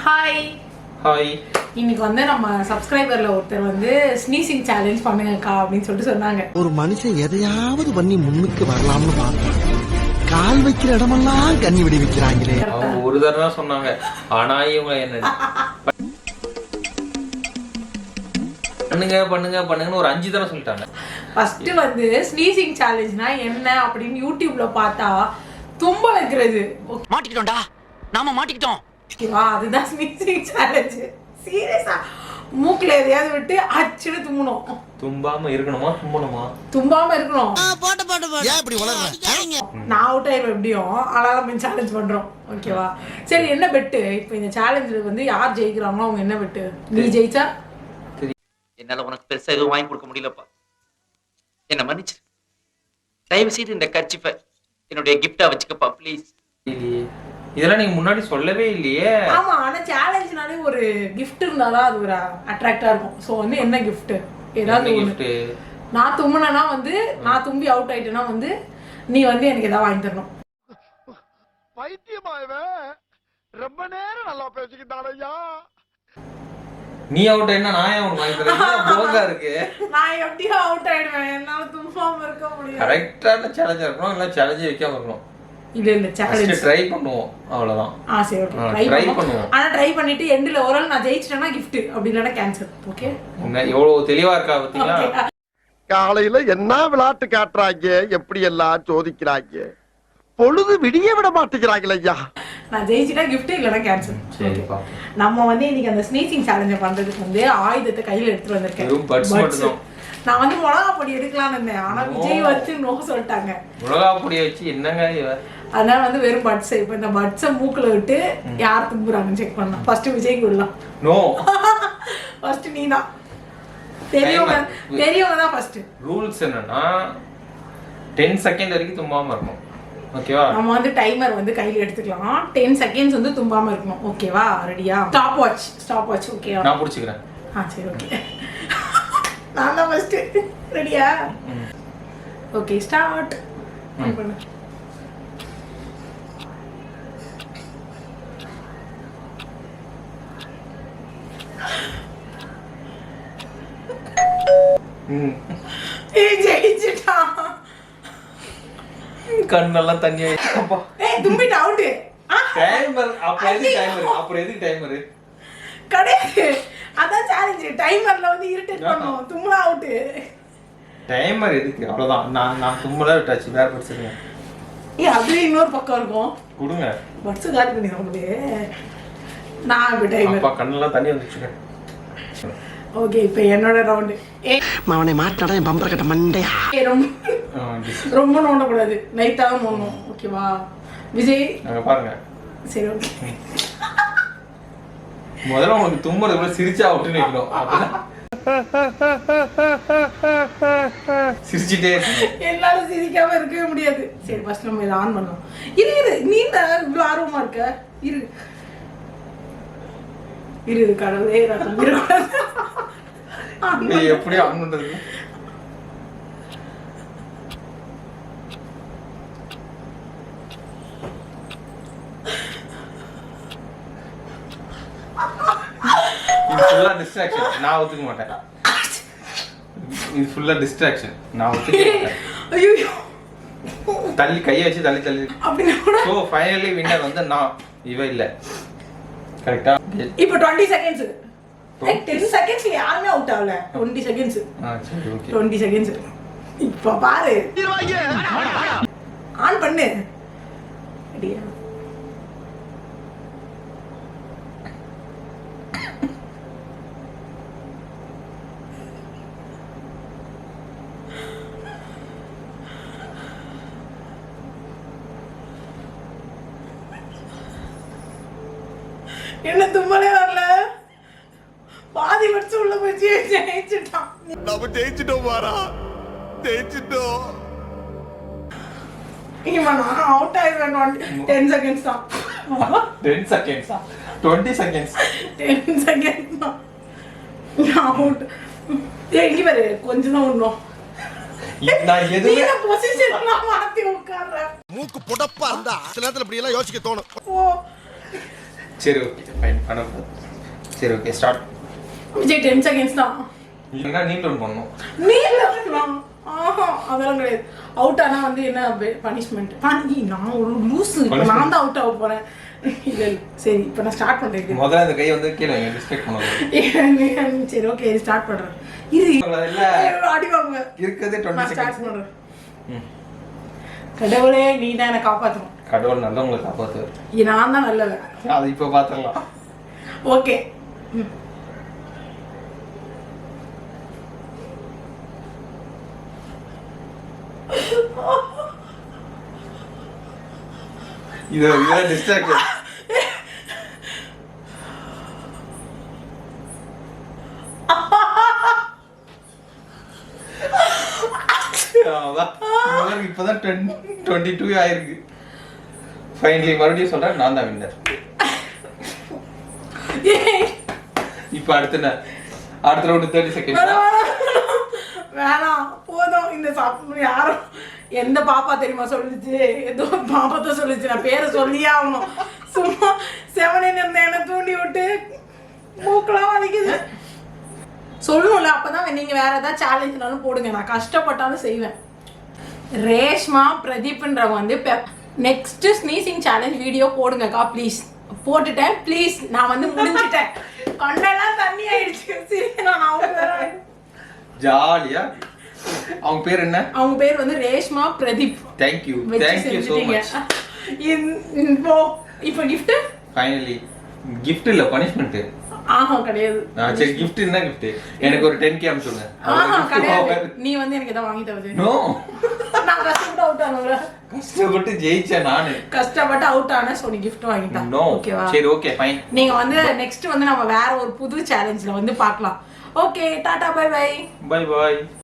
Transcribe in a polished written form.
Hi hi. இன்னைக்கு வந்து நம்ம சப்ஸ்கிரைபர்ல ஒருத்தர் வந்து ஸ்னீசிங் சேலஞ்ச் பண்ணுங்கக்கா அப்படின்னு சொல்லிட்டு சொன்னாங்க. ஒரு மனுஷன் எதையாவது பண்ணி முன்னுக்கு வரலாம்னு பார்த்தா கால் வைக்கிற இடமெல்லாம் கண்ணி விடி வைக்கிறாங்களே. அவங்க ஒரு தடவை சொன்னாங்க, ஆனா இவங்க என்ன பண்ணுங்க பண்ணுங்க பண்ணுங்கன்னு ஒரு 5 தடவை சொல்லிட்டாங்க. ஃபர்ஸ்ட் வந்து ஸ்னீசிங் சேலஞ்ச்னா என்ன அப்படின்னு யூடியூப்ல பார்த்தா தும்ப வைக்கிறது. மாட்டிக்கிட்டோம்டா, நாம மாட்டிக்கிட்டோம். ஓகேவா, அதுதான் ஸ்னீசிங் சேலஞ்ச். சீரியஸா மூக்குல எதையாவது விட்டு அச்சுன்னு தும்பணும். தும்பாம இருக்கணுமா தும்பணுமா? தும்பாம இருக்கணும். ஏன் இப்படி வளர்ற? நான் அவுட் ஆயிரும் எப்படியும், அதனால நம்ம சேலஞ்ச் பண்றோம். ஓகேவா, சரி என்ன பெட்டு? இப்போ இந்த சேலஞ்சில் வந்து யார் ஜெயிக்கிறாங்களோ அவங்க என்ன பெட்டு? நீ ஜெயிச்சா என்னால உனக்கு பெருசா எதுவும் வாங்கி கொடுக்க முடியலப்பா, என்ன மன்னிச்சு. தயவு செய்து இந்த கர்ச்சிப்பை என்னுடைய கிஃப்டா வச்சுக்கப்பா ப்ளீஸ். இதெல்லாம் நீங்க முன்னாடி சொல்லவே இல்லையே. ஆமா, ஆனா சேலஞ்ச்னாலே ஒரு gift இருந்தாதான் அது ஒரு அட்ராக்டா இருக்கும். சோ வந்து என்ன gift? ஏதாவது gift. நான் தும்முனா வந்து நான் தும்பி அவுட் ஆயிட்டேனா வந்து நீ வந்து எனக்கு ஏதாவது வாங்கி தரணும். பைத்தியமாயவே ரொம்ப நேரம் நல்லா பேசிக்கிட்டான் ஐயா. நீ அவுட் ஆயினா நான் உனக்கு வாங்கி தரேன். போகா இருக்கு. நான் எப்படியோ அவுட் ஆயிடுவேன், என்னால தும்பாம இருக்க முடியாது. கரெக்ட்டான சேலஞ்ச் இருக்கணும், இல்ல சேலஞ்ச் வைக்காம இருக்கணும். இல்ல சேலஞ்ச் ட்ரை பண்ணுவோம் அவ்வளவுதான். சரி ஓகே, ட்ரை பண்ணுவோம். ஆனா ட்ரை பண்ணிட்டு எண்ட்ல ஓரல் நான் ஜெயிச்சிட்டேனா gift, அப்படி இல்லனா கேன்சல். ஓகே, என்ன எவ்வளவு தெளிவா இருக்கா பாத்தீங்களா? காலையில என்ன விளையாட்டு காட்டுறாங்க, எப்படி எல்லாம் சோதிக்கிறாங்க, பொழுது விடிய விட மாட்டேங்கிறாங்களே ஐயா. நான் ஜெயிச்சிட்டா gift, இல்லனா கேன்சல். சரிப்பா. நம்ம வந்து இன்னைக்கு அந்த ஸ்னீசிங் சேலஞ்ச் பண்றதுக்கு வந்து ஆயுதத்தை கையில எடுத்துட்டு வந்திருக்கேன். வெறும் பட்ஸ் மட்டும். நான் வந்து மிளகா பொடி எடுக்கலாம்னு இருந்தேன், ஆனா விஜய் வந்து நோ சொல்லிட்டாங்க. மிளகா பொடி வச்சு என்னங்க இவ? அதனால வந்து வெறும் பட்ஸ். இப்போ இந்த பட்ஸை மூக்குல விட்டு யார் தும்புறாங்கன்னு செக் பண்ணலாம். ஃபர்ஸ்ட் விஜய்க்கு விடலாம். நோ, ஃபர்ஸ்ட் நீ தான். பெரியவங்க தான் ஃபர்ஸ்ட். ரூல்ஸ் என்னன்னா 10 செகண்ட் வரைக்கும் தும்பாம இருக்கணும். ஓகேவா? நம்ம வந்து டைமர் வந்து கையில எடுத்துக்கலாம். 10 செகண்ட்ஸ் வந்து தும்பாம இருக்கணும். ஓகேவா? ரெடியா? Stop watch. ஓகேவா? நான் புடிச்சுக்கிறேன். சரி ஓகே. நான் தான் ஃபர்ஸ்ட். ரெடியா? ஓகே, ஸ்டார்ட் பண்ணு. ஜெயிச்சிட்டா. கண்ணெல்லாம் தண்ணி ஆயிடுச்சு. தும்பிட்டு அவுட். டைமர் அப்புறம் எதுக்கு டைமர்? கிடையாது, அதான் சேலஞ்ச். டைமர்ல வந்து இரிட்டேட் பண்ணுவோம். தும்முனா அவுட். டைமர் எதுக்கு? அவ்வளவுதான். நான் தும்மல விட்டாச்சு. வேற படிச்சிருங்க. அது இன்னொரு பக்கம் இருக்கும். கொடுங்க. பட்ஸ் காட் பண்ணி உங்களுக்கு. நான் இப்ப டைமர். அப்பா கண்ணெல்லாம் தண்ணி வந்துச்சுங்க. ஓகே, இப்போ என்னோட ரவுண்ட். அவனை மாட்டாடா என் பம்பர கட்ட மண்டையா. ரொம்ப நோண்ட கூடாது, லைட்டா தான் நோண்டணும். ஓகேவா விஜய்? அங்க பாருங்க. சரி ஓகே. முதல்ல உங்களுக்கு தும்முறது கூட சிரிச்சா அவுட்னு வைக்கணும். சிரிச்சிட்டே எல்லாரும் சிரிக்காம இருக்கவே முடியாது. சரி ஃபர்ஸ்ட் நம்ம இதை ஆன் பண்ணலாம். இரு நீ இவ்வளவு ஆர்வமா இருக்க. இரு கடவுளே, எப்படி ஆன் பண்றது? இது ஃபுல்லா டிஸ்ட்ராக்ஷன். நான் ஒத்துக்க மாட்டேன். இது ஃபுல்லா டிஸ்ட்ராக்ஷன். நான் ஒத்துக்க மாட்டேன். ஐயோ, தள்ளி கையை வச்சு தள்ளி. அப்படின்னா சோ ஃபைனலி வின்னர் வந்து நான், இவ இல்ல. கரெக்ட்டா? இப்போ 20 செகண்ட்ஸ். 10 செகண்ட்ஸ் யாருமே அவுட் ஆகல. 20 செகண்ட்ஸ். சரி ஓகே. 20 செகண்ட்ஸ். இப்போ பாரு, ஆன் பண்ணு. ரெடியா? என்ன தும்மலே வரல, பாதி வச்சு உள்ள போச்சு. ஜெயிச்சிட்டான். நம்ம ஜெயிச்சிட்டோம் பாரா, ஜெயிச்சிட்டோம். இவன் நான் அவுட் ஆயிடுவேன். 10 செகண்ட்ஸ் தான். 10 செகண்ட்ஸ் 20 செகண்ட்ஸ் 10 செகண்ட்ஸ் தான். அவுட். எங்க பாரு, கொஞ்சம் தான் உண்ணும். நான் எதுவே பொசிஷன்லாம் மாத்தி உட்கார்றேன். மூக்கு புடப்பா இருந்தா சில நேரத்துல இப்படி எல்லாம் யோசிக்க தோணும். ஓ சரி ஓகே ஃபைன் பண்ண. சரி ஓகே ஸ்டார்ட். விஜய் 10 செகண்ட்ஸ் தான். இல்லைன்னா நீ டவுன் பண்ணணும். நீ இல்ல அதெல்லாம் கிடையாது. அவுட் ஆனா வந்து என்ன பனிஷ்மெண்ட்? நான் ஒரு லூசு. நான் தான் அவுட் ஆக போறேன். இல்ல சரி இப்போ நான் ஸ்டார்ட் பண்றேன். முதல்ல அந்த கை வந்து கீழே டிஸ்ட்ராக்ட் பண்ணுங்க. சரி ஓகே ஸ்டார்ட் பண்றேன். இது இல்ல அடி வாங்க. இருக்கதே 20 ஸ்டார்ட் பண்றேன். கடவுளே நீ தான் என்ன காப்பாத்தணும். கடவுள் நல்லவங்களை காப்பாத்துவார். நான் தான் நல்லவன். அது இப்ப பாத்துடலாம். ஓகே இது டிஸ்ட்ராக்ஷன். இப்பதான் 22 ஆயிருக்கு. ஃபைனலி மறுபடியும் சொல்றேன் நான் தான் வின்னர். இப்ப அடுத்த ரவுண்ட் 30 செகண்ட். வேணாம் போதும். இந்த சாப்பிட்டு யாரும் எந்த பாப்பா தெரியுமா சொல்லுச்சு? ஏதோ பாப்பா சொல்லுச்சு. நான் பேரை சொல்லியே ஆகணும். சும்மா செவனின்னு இருந்த என்ன தூண்டி விட்டு மூக்கெல்லாம் வலிக்குது. சொல்லணும்ல, அப்பதான் நீங்க வேற ஏதாவது சேலஞ்ச்னாலும் போடுங்க. நான் கஷ்டப்பட்டாலும் செய்வேன். ரேஷ்மா பிரதீப்ன்றவங்க வந்து நெக்ஸ்ட் ஸ்னீசிங் சேலஞ்ச் வீடியோ போடுங்கக்கா ப்ளீஸ். போட்டுட்டேன் ப்ளீஸ். நான் வந்து முடிஞ்சிட்டேன். கண்ணெல்லாம் தண்ணி ஆயிடுச்சு. சரி நான் அவங்க வேற ஜாலியா. அவங்க பேர் என்ன? அவங்க பேர் வந்து Reshma Pradeep. Thank you so much. இப்போ gift ஃபைனலி gift இல்ல பனிஷ்மென்ட். கிடையாது. சரி gift என்ன gift? எனக்கு ஒரு 10k அனுப்புங்க. கிடையாது. நீ வந்து எனக்கு ஏதாவது வாங்கி தரது. நோ. நான் கஷ்டப்பட்டு அவுட் ஆனல. கஷ்டப்பட்டு ஜெயிச்சேன் நானு. கஷ்டப்பட்டு அவுட் ஆன சோ நீ gift வாங்கிட்டா. ஓகேவா? சரி ஓகே ஃபைன். நீங்க வந்து நெக்ஸ்ட் வந்து நம்ம வேற ஒரு புது சேலஞ்ச்ல வந்து பார்க்கலாம். Okay tata bye bye. Bye by.